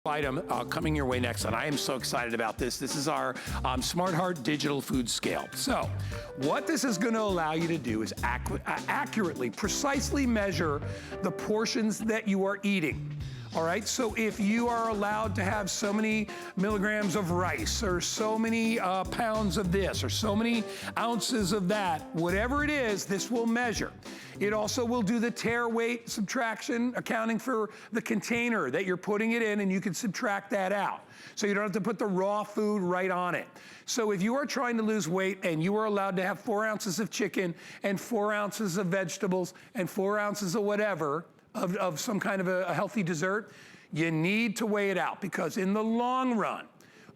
Item coming your way next, and I am so excited about this. This is our SmartHeart digital food scale. So what this is going to allow you to do is accurately, precisely measure the portions that you are eating. All right, so if you are allowed to have so many milligrams of rice or so many pounds of this or so many ounces of that, whatever it is, this will measure. It also will do the tare weight subtraction, accounting for the container that you're putting it in, and you can subtract that out. So you don't have to put the raw food right on it. So if you are trying to lose weight and you are allowed to have 4 ounces of chicken and 4 ounces of vegetables and 4 ounces of whatever, of some kind of a healthy dessert, you need to weigh it out, because in the long run,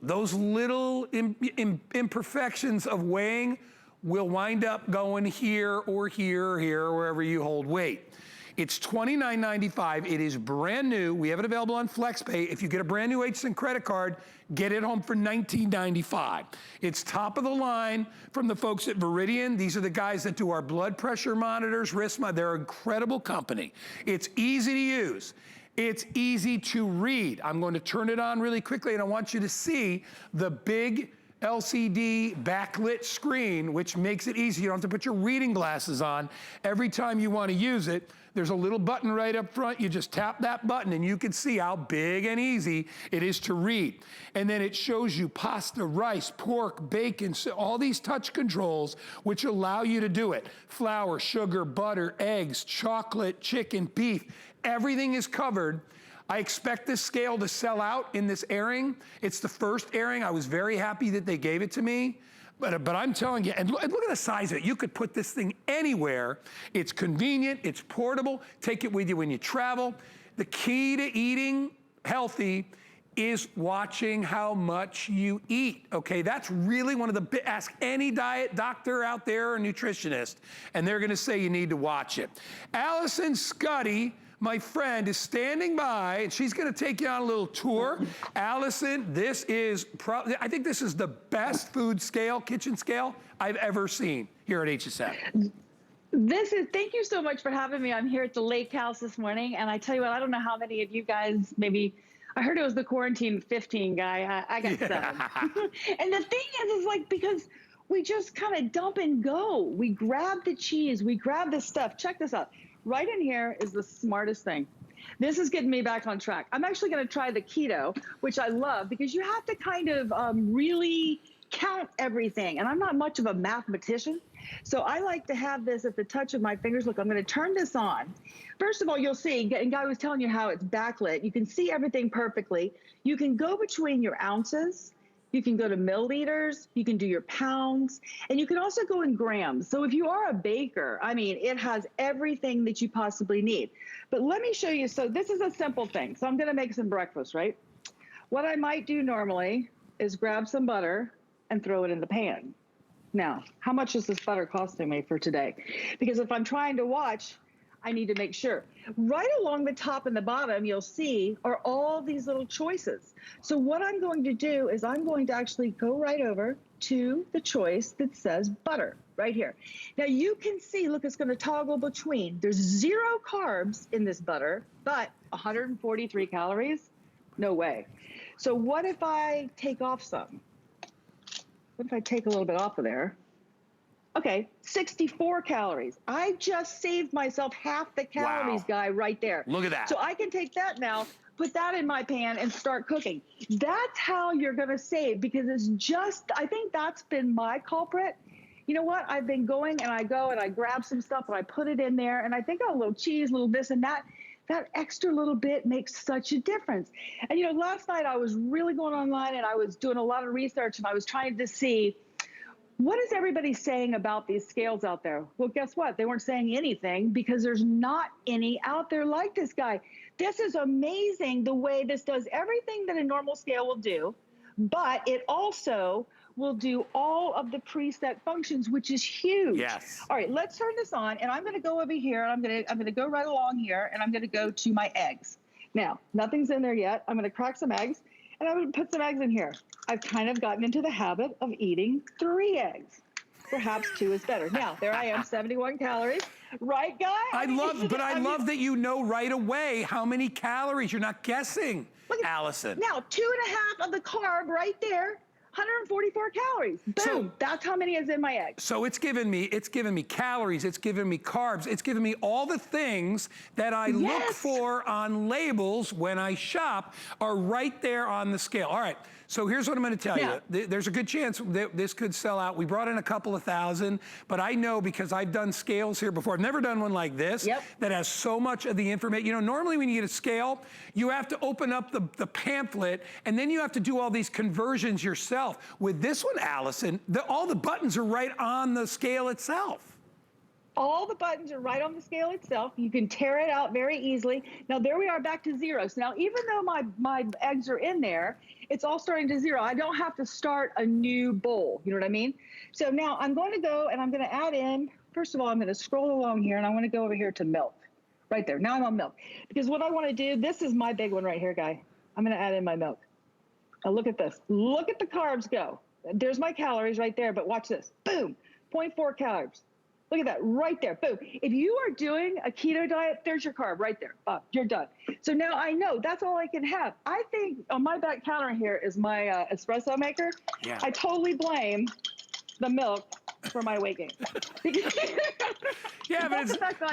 those little imperfections of weighing will wind up going here or here or here, or wherever you hold weight. It's $29.95. It is brand new. We have it available on FlexPay. If you get a brand new HSN credit card, get it home for $19.95. It's top of the line from the folks at Veridian. These are the guys that do our blood pressure monitors, wrist monitors. They're an incredible company. It's easy to use. It's easy to read. I'm going to turn it on really quickly, and I want you to see the big LCD backlit screen, which makes it easy. You don't have to put your reading glasses on every time you want to use it. There's a little button right up front. You just tap that button and you can see how big and easy it is to read. And then it shows you pasta, rice, pork, bacon, so all these touch controls which allow you to do it. Flour, sugar, butter, eggs, chocolate, chicken, beef, everything is covered. I expect this scale to sell out in this airing. It's the first airing. I was very happy that they gave it to me. But I'm telling you, and look at the size of it. You could put this thing anywhere. It's convenient, it's portable. Take it with you when you travel. The key to eating healthy is watching how much you eat, okay? That's really one of the, ask any diet doctor out there or nutritionist, and they're gonna say you need to watch it. Allison Scuddy, my friend, is standing by, and she's gonna take you on a little tour. Allison, this is probably, I think this is the best food scale, kitchen scale, I've ever seen here at HSN. Thank you so much for having me. I'm here at the lake house this morning, and I tell you what, I don't know how many of you guys, maybe, I heard it was the quarantine 15 guy, I got 7. And the thing is like, because we just kind of dump and go. We grab the cheese, we grab this stuff, check this out. Right in here is the smartest thing. This is getting me back on track. I'm actually gonna try the keto, which I love, because you have to kind of really count everything. And I'm not much of a mathematician, so I like to have this at the touch of my fingers. Look, I'm gonna turn this on. First of all, you'll see, and Guy was telling you how it's backlit. You can see everything perfectly. You can go between your ounces. You can go to milliliters, you can do your pounds, and you can also go in grams. So if you are a baker, I mean, it has everything that you possibly need. But let me show you, so this is a simple thing. So I'm gonna make some breakfast, right? What I might do normally is grab some butter and throw it in the pan. Now, how much is this butter costing me for today? Because if I'm trying to watch, I need to make sure. Right along the top and the bottom, you'll see are all these little choices. So what I'm going to do is I'm going to actually go right over to the choice that says butter, right here. Now you can see, look, it's gonna toggle between. There's 0 carbs in this butter, but 143 calories? No way. So what if I take off some? What if I take a little bit off of there? Okay, 64 calories. I just saved myself half the calories, wow, Guy, right there. Look at that. So I can take that now, put that in my pan and start cooking. That's how you're gonna save, because it's just, I think that's been my culprit. You know what, I've been going and I go and I grab some stuff and I put it in there and I think, oh, a little cheese, a little this and that. That extra little bit makes such a difference. And you know, last night I was really going online and I was doing a lot of research and I was trying to see, what is everybody saying about these scales out there? Well, guess what? They weren't saying anything, because there's not any out there like this, Guy. This is amazing the way this does everything that a normal scale will do, but it also will do all of the preset functions, which is huge. Yes. All right, let's turn this on, and I'm gonna go over here, and I'm gonna go right along here, and I'm gonna go to my eggs. Now, nothing's in there yet. I'm gonna crack some eggs, and I'm gonna put some eggs in here. I've kind of gotten into the habit of eating 3 eggs. Perhaps 2 is better. Now, there I am, 71 calories. Right, Guy? I love that you know right away how many calories. You're not guessing. Allison. Now, 2.5 of the carb right there, 144 calories. Boom. So, that's how many is in my egg. So it's given me calories, it's given me carbs, it's given me all the things that I look for on labels when I shop are right there on the scale. All right, so here's what I'm gonna tell you. There's a good chance that this could sell out. We brought in a couple of thousand, but I know because I've done scales here before. I've never done one like this that has so much of the information. You know, normally when you get a scale, you have to open up the pamphlet and then you have to do all these conversions yourself. With this one, Allison, all the buttons are right on the scale itself. All the buttons are right on the scale itself. You can tear it out very easily. Now, there we are back to zero. So now, even though my eggs are in there, it's all starting to zero. I don't have to start a new bowl. You know what I mean? So now I'm going to go and I'm going to add in, first of all, I'm going to scroll along here and I want to go over here to milk. Right there. Now I'm on milk. Because what I want to do, this is my big one right here, guy. I'm going to add in my milk. Now look at this. Look at the carbs go. There's my calories right there, but watch this. Boom, 0.4 calories. Look at that right there. Boom. If you are doing a keto diet, there's your carb right there. You're done. So now I know that's all I can have. I think on my back counter here is my espresso maker. Yeah. I totally blame the milk for my weight gain. Yeah, but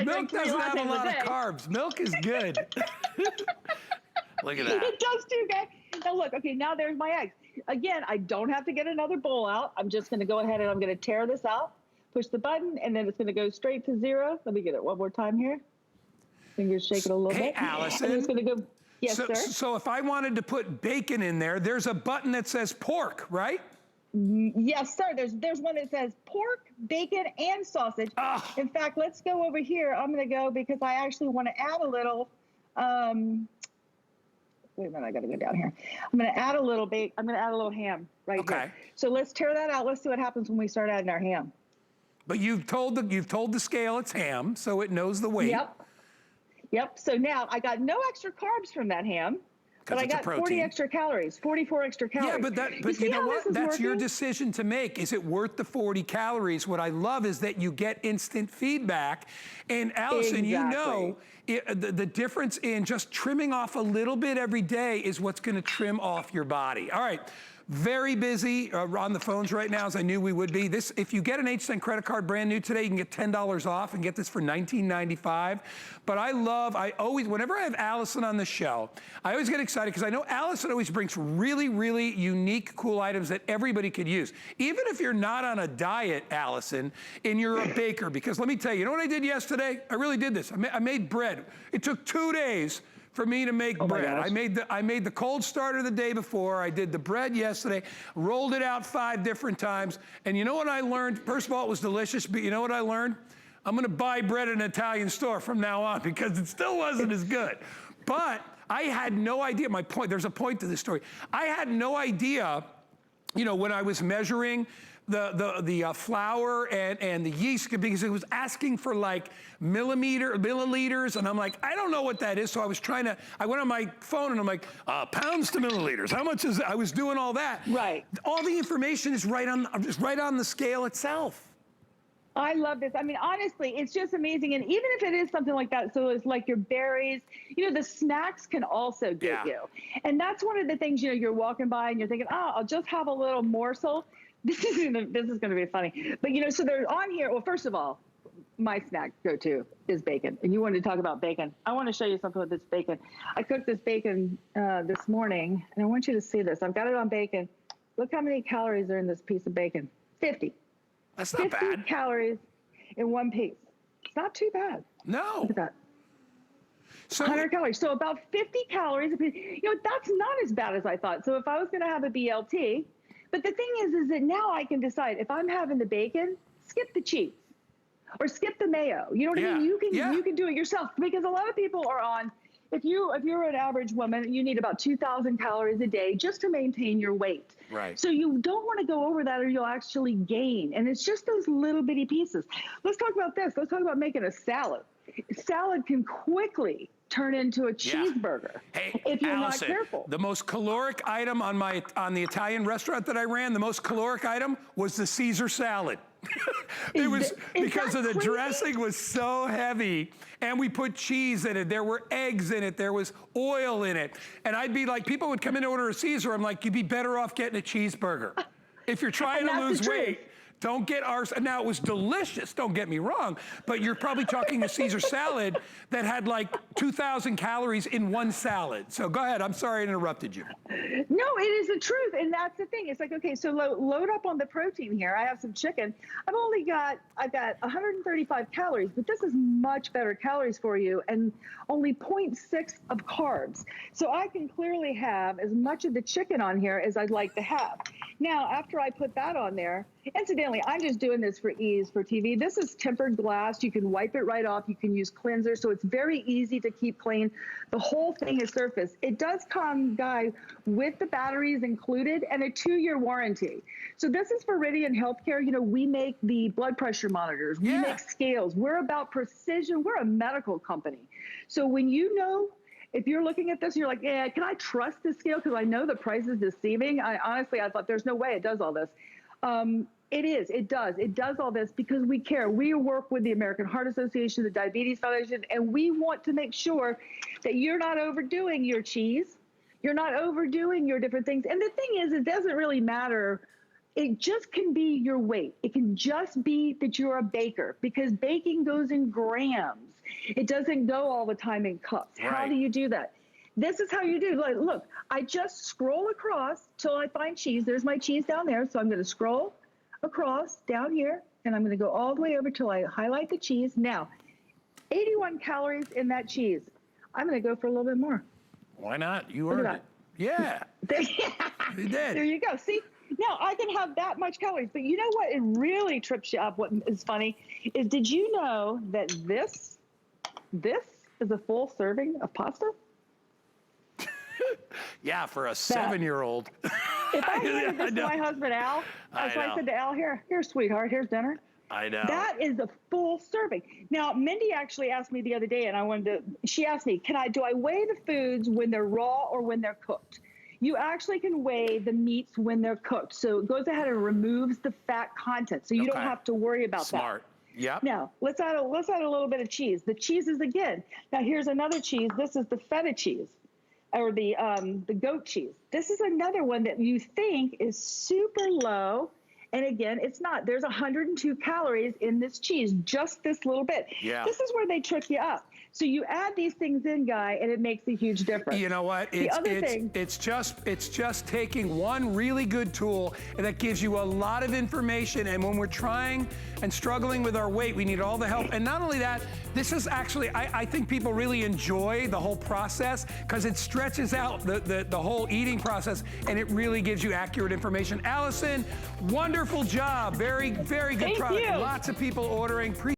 milk doesn't have a lot of carbs. Milk is good. Look at that. It does too, guys. Now look, okay, now there's my eggs. Again, I don't have to get another bowl out. I'm just gonna go ahead and I'm gonna tear this out, push the button, and then it's gonna go straight to zero. Let me get it one more time here. Fingers shake it a little bit. Hey, Allison. And it's gonna go, yes, sir. So if I wanted to put bacon in there, there's a button that says pork, right? Yes, sir. There's one that says pork, bacon, and sausage. In fact, let's go over here. I'm gonna go because I actually wanna add a little, wait a minute, I gotta go down here. I'm gonna add a little ham right here. So let's tear that out. Let's see what happens when we start adding our ham. But you've told the scale it's ham, so it knows the weight. Yep. So now I got no extra carbs from that ham, but I got 40 extra calories, 44 extra calories. Yeah, but you know what? That's your decision to make. Is it worth the 40 calories? What I love is that you get instant feedback. And Allison, you know, the difference in just trimming off a little bit every day is what's going to trim off your body. All right. Very busy on the phones right now, as I knew we would be. This, if you get an HSN credit card brand new today, you can get $10 off and get this for $19.95. But I always, whenever I have Allison on the show, I always get excited because I know Allison always brings really, really unique, cool items that everybody could use. Even if you're not on a diet, Allison, and you're a baker, because let me tell you, you know what I did yesterday? I really did this. I made bread. It took 2 days for me to make bread. I made the cold starter the day before. I did the bread yesterday, rolled it out 5 different times. And you know what I learned? First of all, it was delicious, but you know what I learned? I'm gonna buy bread at an Italian store from now on because it still wasn't as good. But I had no idea, there's a point to this story. I had no idea, you know, when I was measuring the flour and the yeast, because it was asking for like milliliters, and I'm like, I don't know what that is. So I went on my phone and I'm like, pounds to milliliters. How much is it? I was doing all that. Right. All the information is right on the scale itself. I love this. I mean, honestly, it's just amazing. And even if it is something like that, so it's like your berries, you know, the snacks can also get you. And that's one of the things, you know, you're walking by and you're thinking, oh, I'll just have a little morsel. This is gonna be funny. But, you know, so they're on here. Well, first of all, my snack go-to is bacon. And you wanted to talk about bacon. I want to show you something with this bacon. I cooked this bacon this morning, and I want you to see this. I've got it on bacon. Look how many calories are in this piece of bacon. 50. That's not bad. 50 calories in one piece. It's not too bad. No. Look at that. So 100 calories. So about 50 calories a piece. You know, that's not as bad as I thought. So if I was going to have a BLT, but the thing is that now I can decide if I'm having the bacon, skip the cheese or skip the mayo. You know what I mean? You can do it yourself, because a lot of people are on, if you're an average woman, you need about 2,000 calories a day just to maintain your weight. Right. So you don't want to go over that or you'll actually gain. And it's just those little bitty pieces. Let's talk about this. Let's talk about making a salad. Salad can quickly turn into a cheeseburger if you're Allison, not careful. The most caloric item on the Italian restaurant that I ran, the most caloric item was the Caesar salad. It was because of the dressing was so heavy, and we put cheese in it. There were eggs in it. There was oil in it. And I'd be like, people would come in to order a Caesar. I'm like, you'd be better off getting a cheeseburger. If you're trying to lose weight, don't get ours. Now, it was delicious, don't get me wrong, but you're probably talking a Caesar salad that had like 2,000 calories in one salad. So go ahead, I'm sorry I interrupted you. No, it is the truth, and that's the thing. It's like, okay, so load up on the protein here. I have some chicken. I've got 135 calories, but this is much better calories for you, and only 0.6 of carbs. So I can clearly have as much of the chicken on here as I'd like to have. Now, after I put that on there, incidentally, I'm just doing this for ease for TV. This is tempered glass. You can wipe it right off. You can use cleanser, so it's very easy to keep clean. The whole thing is surface. It does come, Guy, with the batteries included and a 2-year warranty. So this is Veridian Healthcare. You know, we make the blood pressure monitors. We make scales. We're about precision. We're a medical company. So when you know, if you're looking at this and you're like, yeah, can I trust this scale? Because I know the price is deceiving. I thought there's no way it does all this. It is. It does. It does all this because we care. We work with the American Heart Association, the Diabetes Foundation, and we want to make sure that you're not overdoing your cheese. You're not overdoing your different things. And the thing is, it doesn't really matter. It just can be your weight. It can just be that you're a baker, because baking goes in grams. It doesn't go all the time in cups. Right. How do you do that? This is how you do. Like, look, I just scroll across till I find cheese. There's my cheese down there. So I'm going to scroll across down here, and I'm going to go all the way over till I highlight the cheese. Now, 81 calories in that cheese. I'm going to go for a little bit more. Why not? You earned it. Yeah. You did. There you go. See, now I can have that much calories. But you know what? It really trips you up. What is funny is, did you know that this is a full serving of pasta? Yeah, for a 7-year-old. If I handed this to my husband, Al, that's why I said to Al, here, sweetheart, here's dinner. I know. That is a full serving. Now, Mindy actually asked me the other day, and she asked me, do I weigh the foods when they're raw or when they're cooked? You actually can weigh the meats when they're cooked. So it goes ahead and removes the fat content. So you don't have to worry about that. Smart. Yep. Now, let's add a little bit of cheese. The cheeses again. Now, here's another cheese. This is the feta cheese, or the goat cheese. This is another one that you think is super low. And again, it's not. There's 102 calories in this cheese, just this little bit. Yeah. This is where they trick you up. So you add these things in, Guy, and it makes a huge difference. You know what? It's just taking one really good tool that gives you a lot of information. And when we're trying and struggling with our weight, we need all the help. And not only that, this is actually, I think people really enjoy the whole process because it stretches out the whole eating process, and it really gives you accurate information. Allison, wonderful job. Very, very good product. Thank you. Lots of people ordering.